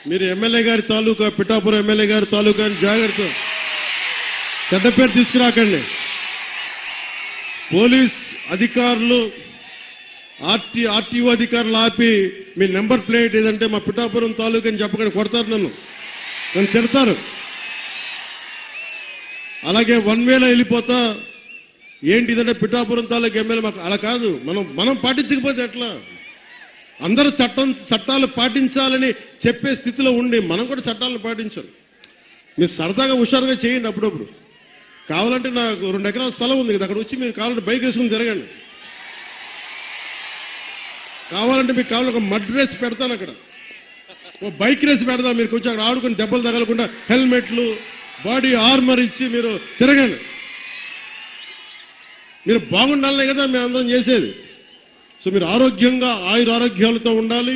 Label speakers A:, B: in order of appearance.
A: మీరు ఎమ్మెల్యే గారి తాలూకా పిఠాపురం ఎమ్మెల్యే గారి తాలూకా జాగ్రత్త, చెడ్డ పేరు తీసుకురాకండి. పోలీస్ అధికారులు ఆర్టీఓ అధికారులు ఆపి మీ నెంబర్ ప్లేట్ ఏదంటే మా పిఠాపురం తాలూకా అని చెప్పకండి, కొడతారు, నన్ను తిడతారు. అలాగే వన్ వేలో వెళ్ళిపోతా ఏంటి ఇదంటే పిఠాపురం తాలూకా ఎమ్మెల్యే మాకు అలా కాదు. మనం పాటించకపోతే ఎట్లా? అందరూ చట్టాలు పాటించాలని చెప్పే స్థితిలో ఉండి మనం కూడా చట్టాలను పాటించాలి. మీరు సరదాగా హుషారుగా చేయండి. అప్పుడప్పుడు కావాలంటే నాకు 2 ఎకరాల స్థలం ఉంది కదా, అక్కడ వచ్చి మీరు కావాలంటే బైక్ వేసుకుని తిరగండి. కావాలంటే మీకు కావాలంటే ఒక మడ్ రేస్ పెడతాను, అక్కడ ఓ బైక్ రేస్ పెడతాం. మీరు కొంచెం అక్కడ ఆడుకుని దెబ్బలు తగలకుండా హెల్మెట్లు బాడీ ఆర్మర్ ఇచ్చి మీరు తిరగండి. మీరు బాగుండాలనే కదా మేము అందరం చేసేది. సో మీరు ఆరోగ్యంగా ఆయురారోగ్యాలతో ఉండాలి.